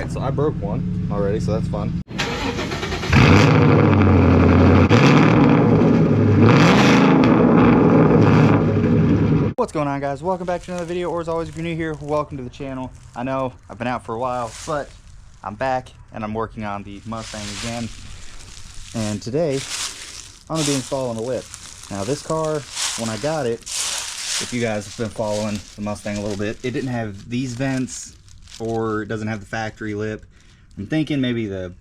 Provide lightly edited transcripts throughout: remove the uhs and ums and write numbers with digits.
Alright, so I broke one already, so that's fun. What's going on, guys? Welcome back to another video, or as always, if you're new here, welcome to the channel. I know I've been out for a while, but I'm back and I'm working on the Mustang again. And today, I'm going to be installing a lip. Now this car, when I got it, if you guys have been following the Mustang a little bit, it didn't have these vents, or it doesn't have the factory lip. I'm thinking maybe the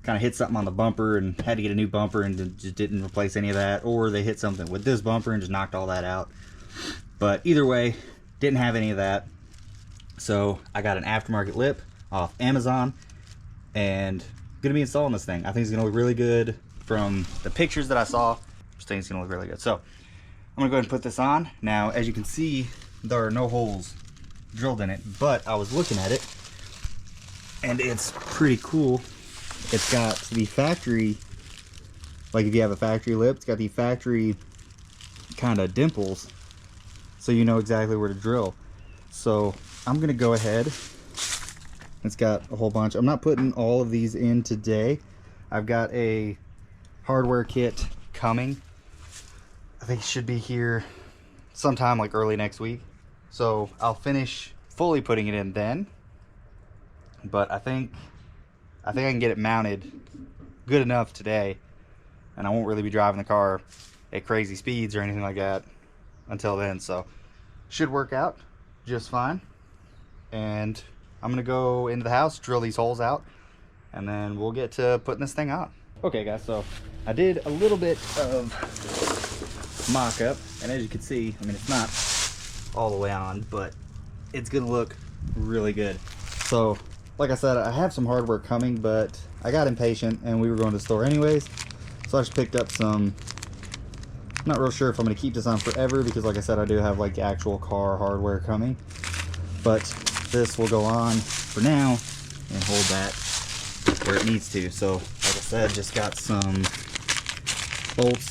kind of hit something on the bumper and had to get a new bumper and just didn't replace any of that, or they hit something with this bumper and just knocked all that out. But either way, didn't have any of that. So I got an aftermarket lip off Amazon and gonna be installing this thing. I think it's gonna look really good. From the pictures that I saw, this thing's gonna look really good. So I'm gonna go ahead and put this on. Now, as you can see, there are no holes drilled in it, but I was looking at it and it's pretty cool. It's got the factory, like if you have a factory lip, it's got the factory kind of dimples, so you know exactly where to drill. So I'm gonna go ahead. It's got a whole bunch. I'm not putting all of these in today. I've got a hardware kit coming. I think it should be here sometime like early next week. So I'll finish fully putting it in then. But I think I can get it mounted good enough today, and I won't really be driving the car at crazy speeds or anything like that until then. So should work out just fine. And I'm gonna go into the house, drill these holes out, and then we'll get to putting this thing on. Okay guys, so I did a little bit of mock-up, and as you can see, I mean, it's not all the way on, but it's gonna look really good. So like I said, I have some hardware coming, but I got impatient and we were going to the store anyways, so I just picked up some. I'm not real sure if I'm going to keep this on forever, because like I said, I do have like actual car hardware coming, but this will go on for now and hold that where it needs to. So like I said, just got some bolts,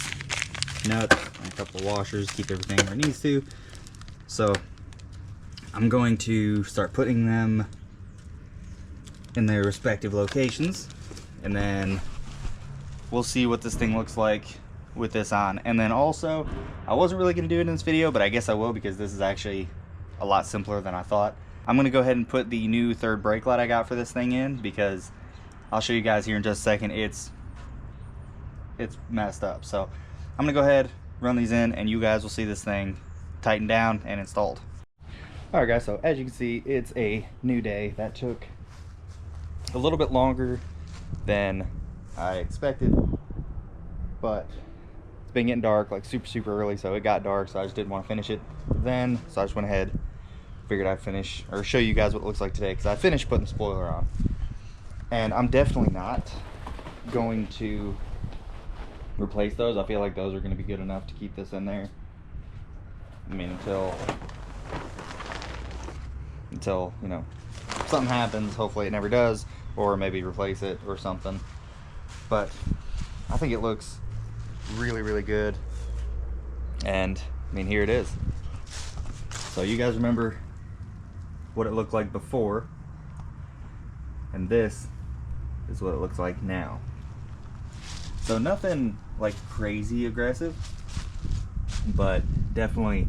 nuts, and a couple of washers, keep everything where it needs to. So I'm going to start putting them in their respective locations, and then we'll see what this thing looks like with this on. And then also, I wasn't really going to do it in this video, but I guess I will, because this is actually a lot simpler than I thought. I'm going to go ahead and put the new third brake light I got for this thing in, because I'll show you guys here in just a second. It's messed up. So I'm going to go ahead, run these in, and you guys will see this thing tightened down and installed. Alright guys, so as you can see, it's a new day. That took a little bit longer than I expected, but it's been getting dark, like super early, so it got dark, so I just didn't want to finish it then. So I just went ahead, figured I'd finish, or show you guys what it looks like today, because I finished putting the spoiler on. And I'm definitely not going to replace those. I feel like those are going to be good enough to keep this in there. I mean, until you know, something happens. Hopefully it never does, or maybe replace it or something. But I think it looks really good, and I mean, here it is. So you guys remember what it looked like before, and this is what it looks like now. So nothing like crazy aggressive, but definitely,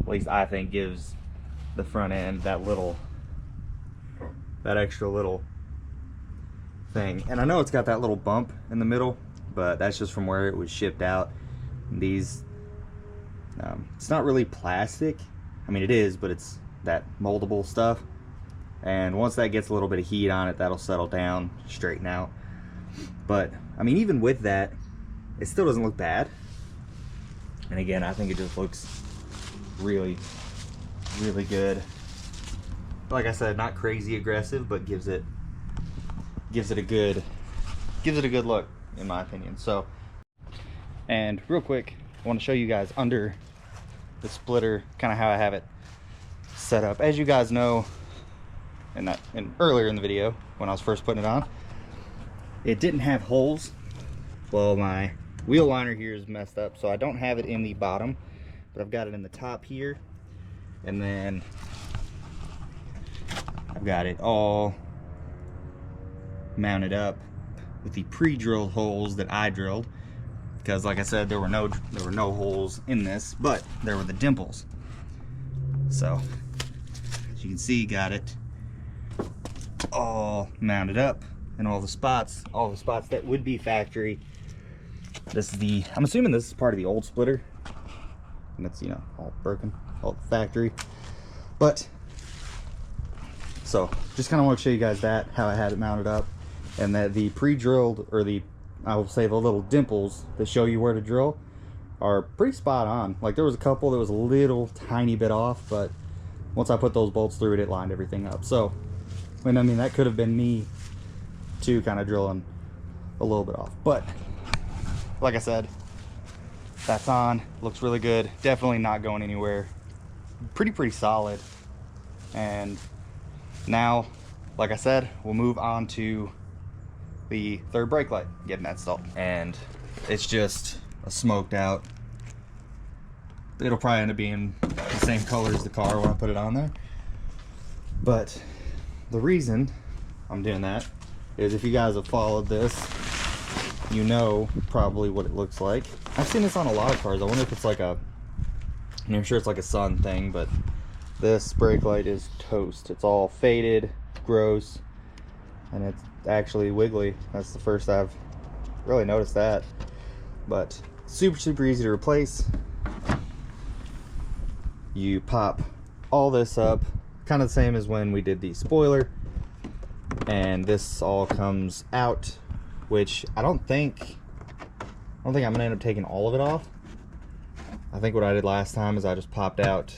at least I think, gives the front end that extra little thing. And I know it's got that little bump in the middle, but that's just from where it was shipped out. These it's not really plastic. I mean, it is, but it's that moldable stuff, and once that gets a little bit of heat on it, that'll settle down, straighten out. But I mean, even with that, it still doesn't look bad. And again, I think it just looks really good. Like I said, not crazy aggressive, but gives it a good look, in my opinion. So, and real quick, I want to show you guys under the splitter kind of how I have it set up. As you guys know, earlier in the video when I was first putting it on, it didn't have holes. Well, my wheel liner here is messed up, so I don't have it in the bottom, but I've got it in the top here, and then I've got it all mounted up with the pre-drilled holes that I drilled, because like I said, there were no holes in this, but there were the dimples. So as you can see, got it all mounted up in all the spots that would be factory. This is the, I'm assuming this is part of the old splitter, and it's, you know, all broken, all factory. But so just kind of want to show you guys that, how I had it mounted up, and that the pre-drilled, or the, I will say, the little dimples that show you where to drill are pretty spot on. Like, there was a couple that was a little tiny bit off, but once I put those bolts through it, it lined everything up. So, and I mean, that could have been me too, kind of drilling a little bit off. But like I said, that's on, looks really good, definitely not going anywhere, pretty solid. And now, like I said, we'll move on to the third brake light, getting that installed. And it's just a smoked out, it'll probably end up being the same color as the car when I put it on there. But the reason I'm doing that is, if you guys have followed this, you know probably what it looks like. I've seen this on a lot of cars. I wonder if it's like a, I'm sure it's like a Sun thing, but this brake light is toast. It's all faded, gross, and it's actually wiggly. That's the first I've really noticed that. But super easy to replace. You pop all this up, kind of the same as when we did the spoiler, and this all comes out, which I don't think I'm gonna end up taking all of it off. I think what I did last time is I just popped out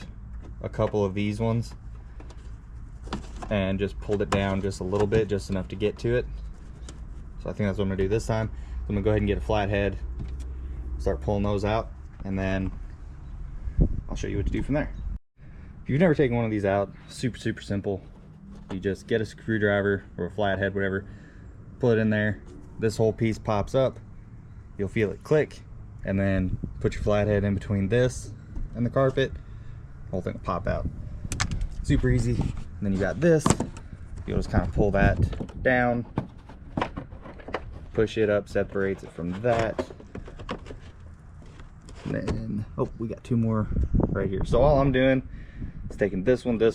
a couple of these ones and just pulled it down just a little bit, just enough to get to it. So I think that's what I'm gonna do this time. I'm gonna go ahead and get a flathead, start pulling those out, and then I'll show you what to do from there. If you've never taken one of these out, super simple. You just get a screwdriver or a flathead, whatever, put it in there. This whole piece pops up, you'll feel it click, and then put your flathead in between this and the carpet, the whole thing will pop out. Super easy. And then you got this, you'll just kind of pull that down, push it up, separates it from that, and then, oh, we got two more right here. So all I'm doing is taking this one, that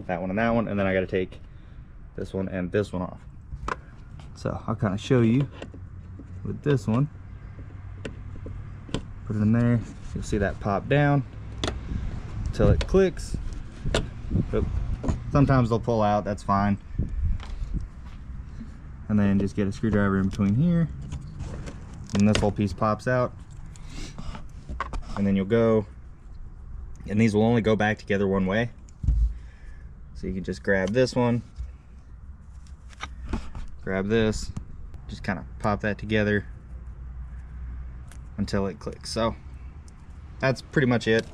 one, and that one, and then I got to take this one and this one off. So I'll kind of show you with this one. Put it in there, you'll see that pop down until it clicks. Sometimes they'll pull out, that's fine. And then just get a screwdriver in between here, and this whole piece pops out. And then you'll go, and these will only go back together one way. So you can just grab this one, grab this, just kind of pop that together until it clicks. So that's pretty much it.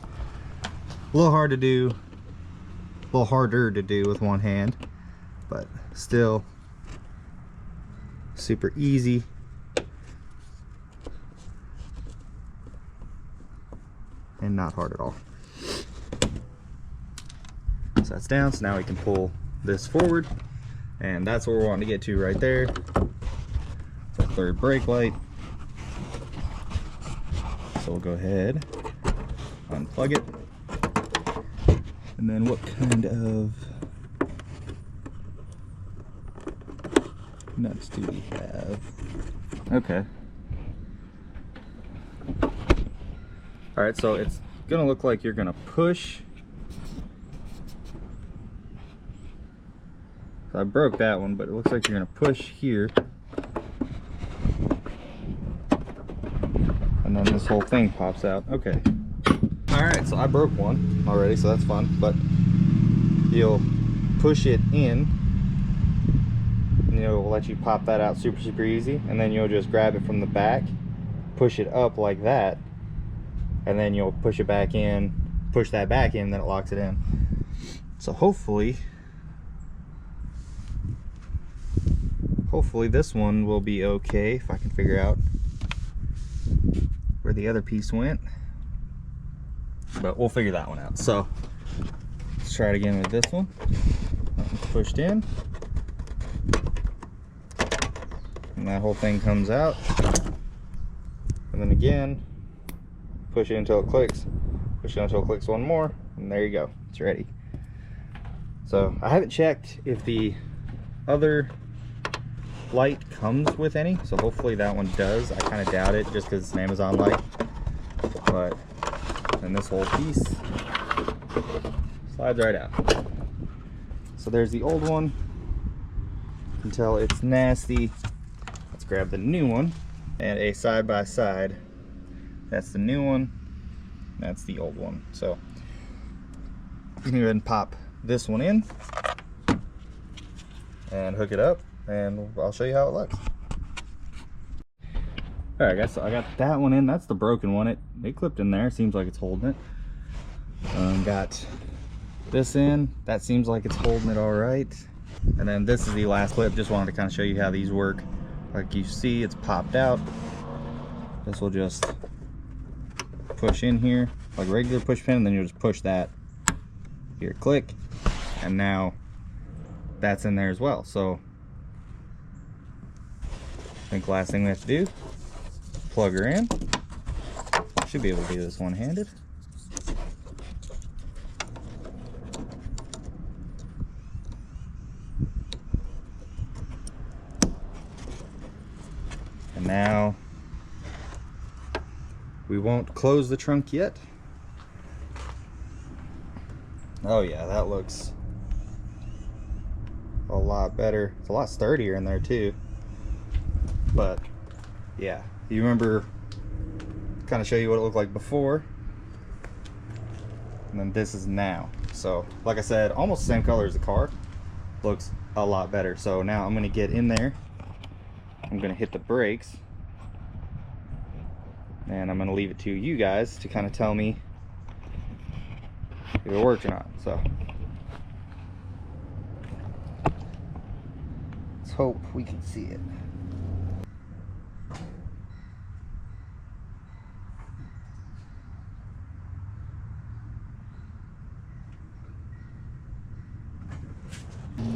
A little hard to do, a little harder to do with one hand, but still super easy. And not hard at all. So that's down, so now we can pull this forward, and that's what we're wanting to get to right there. The third brake light. So we'll go ahead, unplug it, and then what kind of nuts do we have? Okay. All right, so it's gonna look like you're gonna push. So I broke that one, but it looks like you're gonna push here, and then this whole thing pops out. Okay. All right, so I broke one already, so that's fun. But you'll push it in, and it'll let you pop that out super easy, and then you'll just grab it from the back, push it up like that, and then you'll push it back in, push that back in, then it locks it in. So hopefully this one will be okay, if I can figure out where the other piece went, but we'll figure that one out. So let's try it again with this one. That one's pushed in, and that whole thing comes out, and then again push it until it clicks, push it until it clicks one more, and there you go, it's ready. So I haven't checked if the other light comes with any, so hopefully that one does. I kind of doubt it just because it's an Amazon light, but then this whole piece slides right out. So there's the old one. You can tell it's nasty. Let's grab the new one, and a side by side. That's the new one, that's the old one. So you can go ahead and pop this one in and hook it up, and I'll show you how it looks. All right guys, so I got that one in. That's the broken one. It clipped in there. Seems like it's holding it. Got this in. That seems like it's holding it all right. And then this is the last clip. Just wanted to kind of show you how these work. Like you see, it's popped out. This will just push in here like a regular push pin, and then you'll just push that here, click, and now that's in there as well. So I think last thing we have to do, plug her in. Should be able to do this one-handed. And now we won't close the trunk yet. Oh yeah, that looks a lot better. It's a lot sturdier in there too. But yeah, you remember, kind of show you what it looked like before, and then this is now. So like I said, almost the same color as the car. Looks a lot better. So now I'm gonna get in there, I'm gonna hit the brakes, and I'm gonna leave it to you guys to kind of tell me if it worked or not. So let's hope we can see it.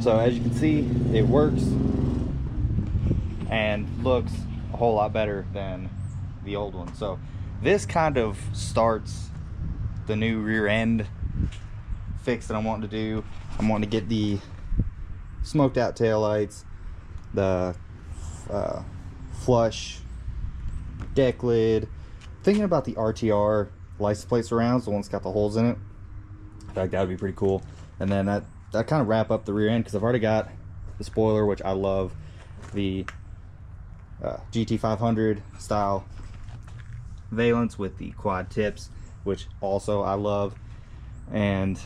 So as you can see, it works and looks a whole lot better than the old one. So this kind of starts the new rear end fix that I'm wanting to do. I'm wanting to get the smoked out taillights, the flush deck lid, thinking about the RTR license plate surrounds, the one that's got the holes in it. I think that would be pretty cool. And then that kind of wrap up the rear end, because I've already got the spoiler, which I love, the GT500 style valence with the quad tips, which also I love. And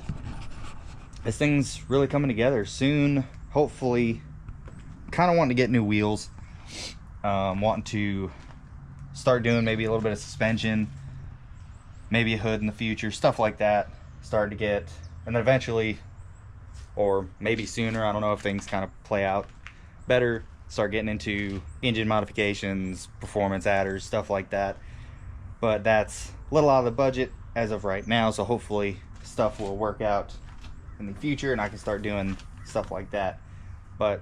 this thing's really coming together soon, hopefully. Kind of wanting to get new wheels, wanting to start doing maybe a little bit of suspension, maybe a hood in the future, stuff like that. Starting to get, and then eventually, or maybe sooner, I don't know if things kind of play out better, start getting into engine modifications, performance adders, stuff like that. But that's a little out of the budget as of right now, so hopefully stuff will work out in the future and I can start doing stuff like that. But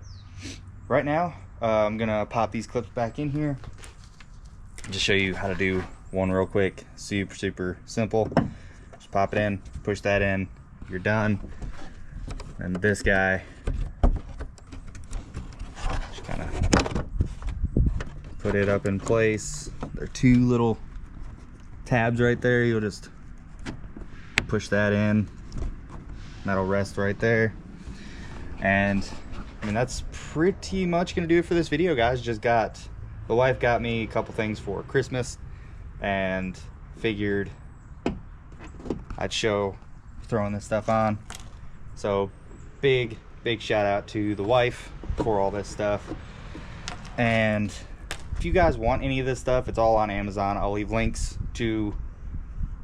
right now, I'm gonna pop these clips back in here, just show you how to do one real quick. Super simple. Just pop it in, push that in, you're done. And this guy, just kind of put it up in place. There are two little tabs right there. You'll just push that in, that'll rest right there. And I mean, that's pretty much gonna do it for this video, guys. The wife got me a couple things for Christmas, and figured I'd show throwing this stuff on. So big shout out to the wife for all this stuff. And if you guys want any of this stuff, it's all on Amazon. I'll leave links to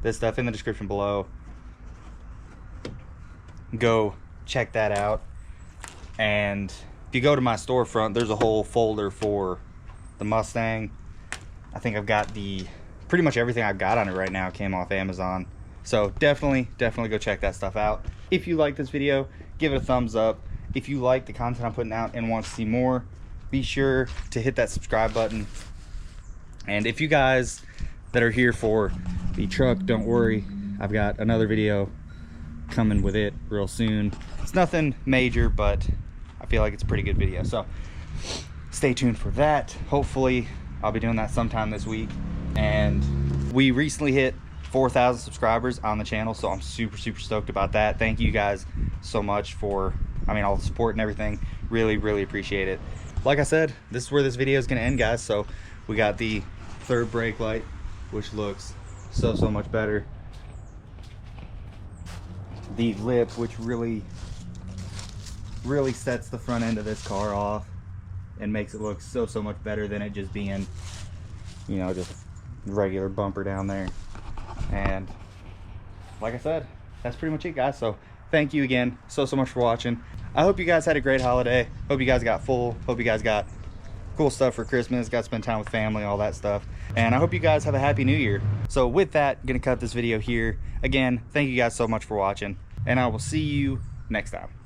this stuff in the description below. Go check that out. And if you go to my storefront, there's a whole folder for the Mustang. I think I've got pretty much everything I've got on it right now came off Amazon. So definitely go check that stuff out. If you like this video, give it a thumbs up. If you like the content I'm putting out and want to see more, be sure to hit that subscribe button. And if you guys that are here for the truck, don't worry, I've got another video coming with it real soon. It's nothing major, but I feel like it's a pretty good video, so stay tuned for that. Hopefully I'll be doing that sometime this week. And we recently hit 4,000 subscribers on the channel, so I'm super stoked about that. Thank you guys so much for, I mean, all the support and everything. Really appreciate it. Like I said, this is where this video is going to end, guys. So we got the third brake light, which looks so much better. The lip, which really sets the front end of this car off and makes it look so much better than it just being, you know, just regular bumper down there. And like I said, that's pretty much it, guys. So thank you again so much for watching. I hope you guys had a great holiday. Hope you guys got full. Hope you guys got cool stuff for Christmas, got to spend time with family, all that stuff. And I hope you guys have a happy new year. So with that, I'm gonna cut this video here. Again, thank you guys so much for watching, and I will see you next time.